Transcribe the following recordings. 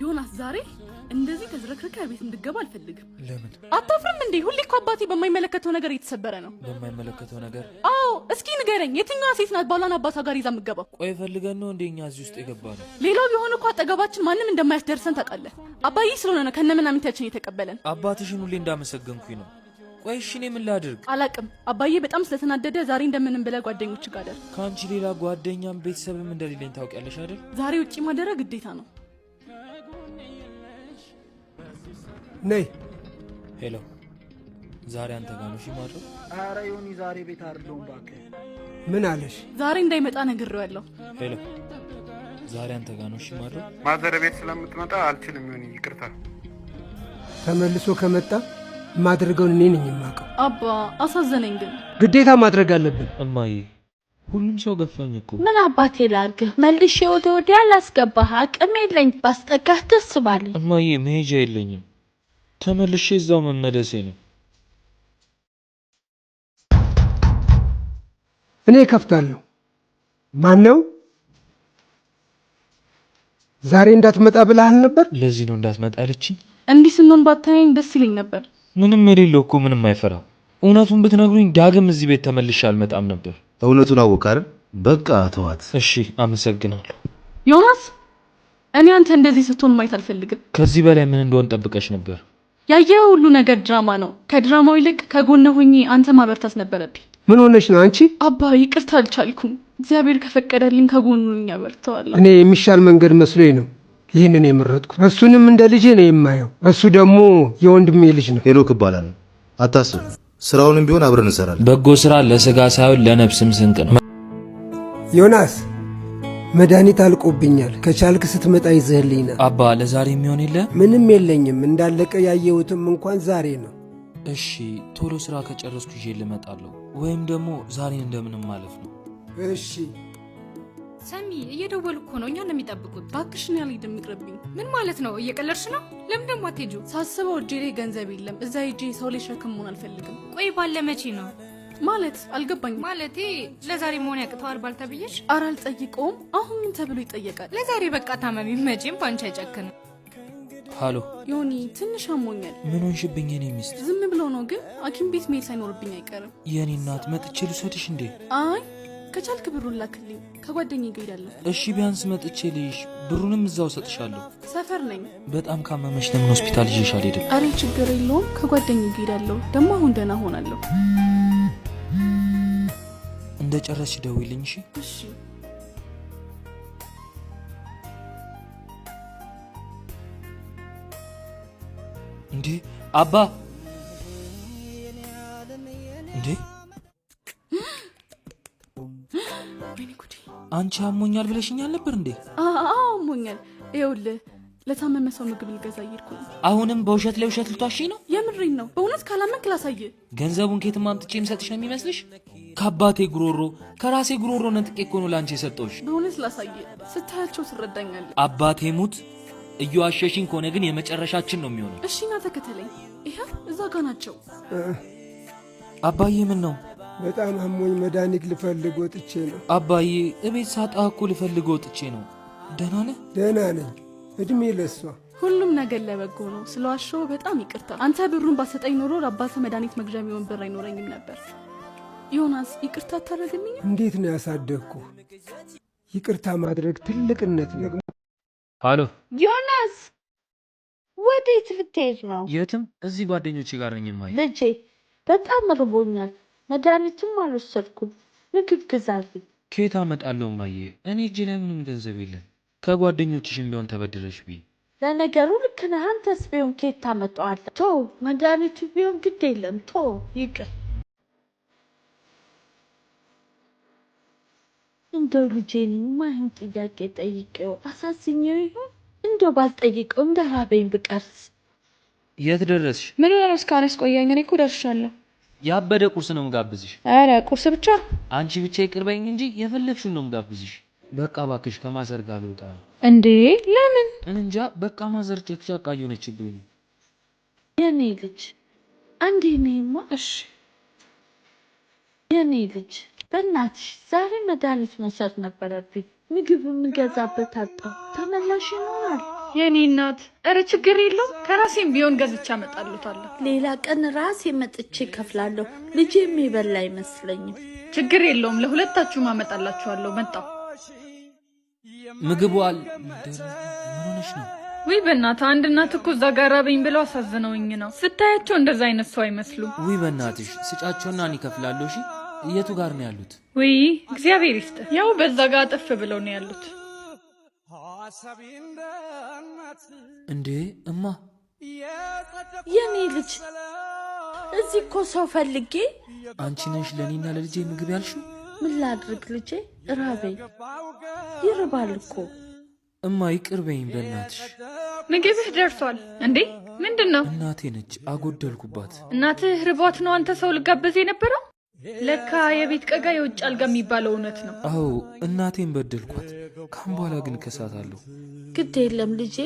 ዮናስ ዛሬ እንደዚህ ተዝረክረከ ቤት እንድገባ አልፈልግም። ለምን? አታፍርም እንዴ? ሁሌ እኮ አባቴ በማይመለከተው ነገር እየተሰበረ ነው። በማይመለከተው ነገር? አዎ፣ እስኪ ንገረኝ፣ የትኛዋ ሴት ናት ባሏን አባቷ ጋር ይዛ የምትገባው? ቆይ ፈልገን ነው እንደኛ እዚህ ውስጥ የገባ ነው? ሌላው ቢሆን እኮ አጠገባችን ማንም እንደማያስደርሰን ታውቃለህ። አባዬ ስለሆነ ነው ከነምናምንታችን የተቀበለን። አባትሽን ሁሌ እንዳመሰገንኩኝ ነው። ቆይ እሺ እኔ ምን ላድርግ? አላቅም። አባዬ በጣም ስለተናደደ ዛሬ እንደምንም ብለህ ጓደኞች ጋር ደር። ካንቺ ሌላ ጓደኛም ቤተሰብም እንደሌለኝ ታውቂያለሽ አይደል? ዛሬ ውጪ ማደረ ግዴታ ነው። ነይ። ሄሎ፣ ዛሬ አንተ ጋር ነው? እሺ ማድረው? ኧረ ዮኒ ዛሬ ቤት አይደለሁም እባክህ። ምን አለሽ? ዛሬ እንዳይመጣ ነግሬዋለሁ። ሄሎ፣ ዛሬ አንተ ጋር ነው? እሺ ማድረው? ማዘር ቤት ስለምትመጣ አልችልም ዮኒ፣ ይቅርታ። ተመልሶ ከመጣ ማድረገውን እኔ ነኝ የማውቀው። አባ አሳዘነኝ፣ ግን ግዴታ ማድረግ አለብን። እማዬ ሁሉም ሰው ገፋኝ እኮ። ምን አባቴ ላድርግ? መልሼ ወዲያ ላስገባህ አቅም የለኝ። ባስጠጋህ ደስ ባለኝ። እማዬ መሄጃ የለኝም፣ ተመልሼ እዛው መመለሴ ነው። እኔ ከፍታለሁ። ማን ነው? ዛሬ እንዳትመጣ ብለሃል ነበር። ለዚህ ነው እንዳትመጣ ያለችኝ። እንዲህ ስንሆን ባታየኝ ደስ ይለኝ ነበር። ምንም የሌለው እኮ ምንም አይፈራ። እውነቱን ብትነግሩኝ ዳግም እዚህ ቤት ተመልሼ አልመጣም ነበር። እውነቱን አወቅ አይደል? በቃ ተዋት። እሺ አመሰግናለሁ። ዮናስ፣ እኔ አንተ እንደዚህ ስትሆን ማየት አልፈልግም። ከዚህ በላይ ምን እንደሆን ጠብቀሽ ነበር? ያየኸው ሁሉ ነገር ድራማ ነው። ከድራማው ይልቅ ከጎነ ሆኜ አንተ ማበርታት ነበረብኝ። ምን ሆነሽ ነው አንቺ? አባ ይቅርታ አልቻልኩም። እግዚአብሔር ከፈቀደልኝ ከጎኑ ነኝ አበርታዋለሁ። እኔ የሚሻል መንገድ መስሎኝ ነው ይህንን የመረጥኩት። እሱንም እንደ ልጄ ነው የማየው። እሱ ደግሞ የወንድሜ ልጅ ነው። ሄኖክ ይባላል። አታስብ፣ ስራውንም ቢሆን አብረን እንሰራለን። በጎ ስራ ለስጋ ሳይሆን ለነፍስም ስንቅ ነው። ዮናስ፣ መድኃኒት አልቆብኛል። ከቻልክ ስትመጣ ይዘህልኝ ና። አባ ለዛሬ የሚሆን የለ? ምንም የለኝም። እንዳለቀ ያየሁትም እንኳን ዛሬ ነው። እሺ ቶሎ ስራ ከጨረስኩ ይዤ ልመጣለሁ። ወይም ደግሞ ዛሬን እንደምንም ማለፍ ነው። እሺ ሰሚ፣ እየደወሉ እኮ ነው። እኛን ነው የሚጠብቁት። እባክሽን ያልሄድም ይቅርብኝ። ምን ማለት ነው? እየቀለድሽ ነው? ለምን ደግሞ አትሄጂው? ሳስበው እጄ ላይ ገንዘብ የለም። እዛ ሄጄ ሰው ላይ ሸክም መሆን አልፈልግም። ቆይ ባለ መቼ ነው ማለት? አልገባኝም። ማለቴ ለዛሬ መሆን ያቅተዋል ባልተብዬሽ? ኧረ አልጠይቀውም። አሁን ምን ተብሎ ይጠየቃል? ለዛሬ በቃ ታመሚ፣ መቼም ባንቺ አይጨክንም። ሃሎ ዮኒ፣ ትንሽ አሞኛል። ምን ሆንሽብኝ? የኔ ሚስት ዝም ብሎ ነው፣ ግን ሐኪም ቤት መሄድ ሳይኖርብኝ አይቀርም። የኔ እናት መጥቼ ልውሰድሽ እንዴ? አይ ከቻልክ ብሩን ላክልኝ፣ ከጓደኛዬ ጋር እሄዳለሁ። እሺ ቢያንስ መጥቼ ልይሽ፣ ብሩንም እዛው ሰጥሻለሁ። ሰፈር ነኝ። በጣም ካመመሽ ለምን ሆስፒታል ይዤሽ አልሄድም? አሬ ችግር የለውም፣ ከጓደኛዬ ጋር እሄዳለሁ። ደግሞ አሁን ደህና ሆናለሁ። እንደ ጨረስሽ ደውይልኝ። እሺ እሺ። እንዴ አባ እንዴ ወይኔ ጉዴ! አንቺ አሞኛል ብለሽኛል ነበር እንዴ? አሞኛል። ይኸውልህ ለታመመ ሰው ምግብ ልገዛ እየሄድኩ ነው። አሁንም በውሸት ላይ ውሸት ልቷሽኝ ነው? የምሬን ነው። በእውነት ካላመንክ ላሳይህ። ገንዘቡን ከየትም አምጥቼ የምሰጥሽ ነው የሚመስልሽ? ከአባቴ ጉሮሮ ከራሴ ጉሮሮ ነጥቄ እኮ ነው ለአንቺ የሰጠሁሽ። በእውነት ላሳይህ፣ ስታያቸው ትረዳኛለህ። አባቴ ሙት፣ እየዋሸሽኝ ከሆነ ግን የመጨረሻችን ነው የሚሆነው። እሺ ና ተከተለኝ። ይኸው እዛ ጋ ናቸው። አባዬ ምን ነው? በጣም አሞኝ መድኃኒት ልፈልግ ወጥቼ ነው። አባዬ እቤት ሳጣ እኮ ልፈልግ ወጥቼ ነው። ደህና ነህ? ደህና ነኝ። እድሜ ለሷ። ሁሉም ነገር ለበጎ ነው። ስለዋሸው በጣም ይቅርታ። አንተ ብሩን ባሰጠኝ ኖሮ ለአባትህ መድኃኒት መግዣ የሚሆን ብር አይኖረኝም ነበር። ዮናስ ይቅርታ አታደርግልኝም? እንዴት ነው ያሳደግኩ? ይቅርታ ማድረግ ትልቅነት ነው። ሃሎ ዮናስ፣ ወዴት ልትሄድ ነው? የትም፣ እዚህ ጓደኞቼ ጋር ነኝ። ማይ ልጄ በጣም ርቦኛል። መድኃኒትም አልወሰድኩም። ምግብ ግዛልኝ። ከየት አመጣለሁ ማየ? እኔ እጄ ላይ ምንም ገንዘብ የለም። ከጓደኞችሽም ቢሆን ተበድረሽ ቢ። ለነገሩ ልክ ነህ። አንተስ ቢሆን ከየት ታመጣዋለህ? ቶ መድኃኒቱ ቢሆን ግድ የለም። ቶ ይቅር። እንደው ልጄን ማይሆን ጥያቄ ጠይቄው አሳዝኜው ይሆን? እንደው ባልጠይቀው እንደ ራበኝ ብቀርስ። የት ደረስሽ? ምን ሆነ እስካሁን ያስቆየኝ? እኔ እኮ ደርሻለሁ። ያበደ ቁርስ ነው ምጋብዝሽ። ኧረ ቁርስ ብቻ? አንቺ ብቻ ይቅርበኝ እንጂ የፈለግሽውን ነው ምጋብዝሽ። በቃ እባክሽ ከማዘር ጋር ልውጣ። እንዴ ለምን? እንጃ በቃ ማዘር ጨቅጫቃ እየሆነችብኝ። የኔ ልጅ አንዴ ነይማ። እሺ የኔ ልጅ በእናትሽ ዛሬ መድኃኒት መውሰድ ነበረብኝ። ምግብ የምገዛበት አጣሁ። ተመላሽ ይኖራል። የኔ እናት እረ ችግር የለውም ከራሴም ቢሆን ገዝቻ እመጣለታለሁ። ሌላ ቀን ራሴ መጥቼ ከፍላለሁ። ልጄ የሚበላ አይመስለኝም። ችግር የለውም ለሁለታችሁም አመጣላችኋለሁ። መጣሁ። ምግቡ ምን ሆነሽ ነው? ውይ በእናትህ አንድ እናት እኮ እዛ ጋር ራበኝ ብለው አሳዝነውኝ ነው። ስታያቸው እንደዛ አይነት ሰው አይመስሉም። ውይ በእናትሽ ስጫቸውና እኔ እከፍላለሁ። እሺ የቱ ጋር ነው ያሉት? ውይ እግዚአብሔር ይስጥ። ያው በዛ ጋር አጠፍ ብለው ነው ያሉት። እንዴ እማ የኔ ልጅ እዚህ እኮ ሰው ፈልጌ። አንቺ ነሽ ለኔና ለልጄ ምግብ ያልሽው? ምን ላድርግ ልጄ ራበኝ። ይርባል እኮ እማ ይቅር በይኝ በእናትሽ። ምግብህ ደርሷል እንዴ? ምንድነው? እናቴ ነች አጎደልኩባት። እናትህ ርቧት ነው አንተ ሰው ልጋበዝ የነበረው? ለካ የቤት ቀጋ የውጭ አልጋ የሚባለው እውነት ነው። አዎ እናቴን በደልኳት። ካም በኋላ ግን ከሳታለሁ። ግድ የለም ልጄ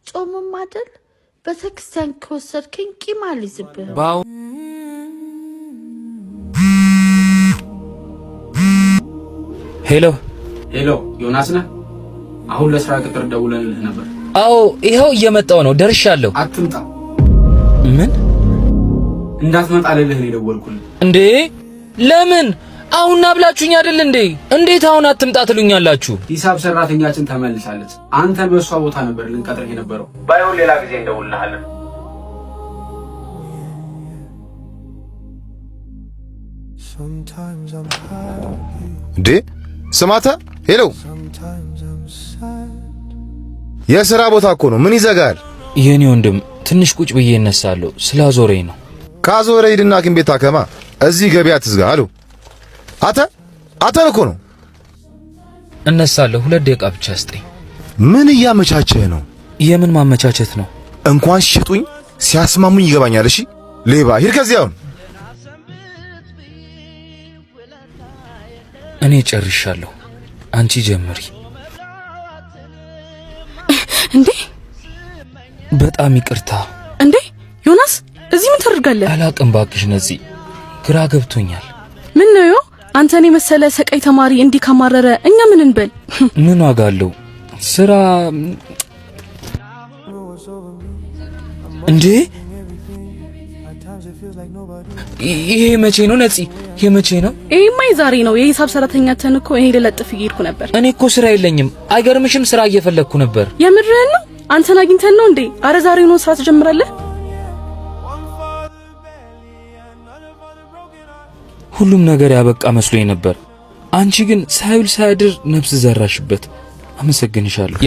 ጾምም አይደል? ቤተክርስቲያን ከወሰድከኝ ቂም አልይዝብህም። ሄሎ ሄሎ፣ ዮናስ ነህ? አሁን ለስራ ቅጥር ደውለንልህ ነበር። አዎ ይኸው እየመጣው ነው፣ ደርሻለሁ። አትምጣ። ምን? እንዳትመጣ ልልህ ነው የደወልኩልህ። እንዴ ለምን? አሁን ናብላችሁኝ አይደል እንዴ? እንዴት አሁን አትምጣ ትሉኛላችሁ? ሂሳብ ሰራተኛችን ተመልሳለች። አንተን በሷ ቦታ ነበር ልንቀጥርህ የነበረው። ባይሆን ሌላ ጊዜ እንደውልልሃለን። እንዴ ስማታ፣ ሄሎ፣ የሥራ ቦታ እኮ ነው። ምን ይዘጋል? የኔ ወንድም ትንሽ ቁጭ ብዬ እነሳለሁ፣ ስላዞረኝ ነው። ካዞረ ሂድና ሐኪም ቤት ታከማ። እዚህ ገበያ ትዝጋ። አሉ አተን እኮ ነው። እነሳለሁ፣ 2 ደቂቃ ብቻ ስጠኝ። ምን እያመቻቸህ ነው? የምን ማመቻቸት ነው? እንኳን ሲሸጡኝ ሲያስማሙኝ ይገባኛል። እሺ ሌባ፣ ሂድ ከዚህ አሁን። እኔ ጨርሻለሁ፣ አንቺ ጀምሪ። እንዴ በጣም ይቅርታ። እንዴ ዮናስ እዚህ ምን ታደርጋለህ? አላቅም ባክሽ ነፂ፣ ግራ ገብቶኛል። ምን ነው አንተን የመሰለ ሰቃይ ተማሪ እንዲህ ከማረረ እኛ ምን እንበል? ምን ዋጋ አለው? ስራ እንዴ ይሄ መቼ ነው ነፂ? ይሄ መቼ ነው? ይሄማ ዛሬ ነው። የሂሳብ ሰራተኛችን እኮ እኔ ልለጥፍ እየሄድኩ ነበር። እኔ እኮ ስራ የለኝም። አይገርምሽም? ስራ እየፈለግኩ ነበር። የምርህን ነው? አንተን አግኝተን ነው እንዴ? አረ ዛሬ ነው ስራ ትጀምራለህ? ሁሉም ነገር ያበቃ መስሎኝ ነበር። አንቺ ግን ሳይውል ሳያድር ነፍስ ዘራሽበት። አመሰግንሻለሁ።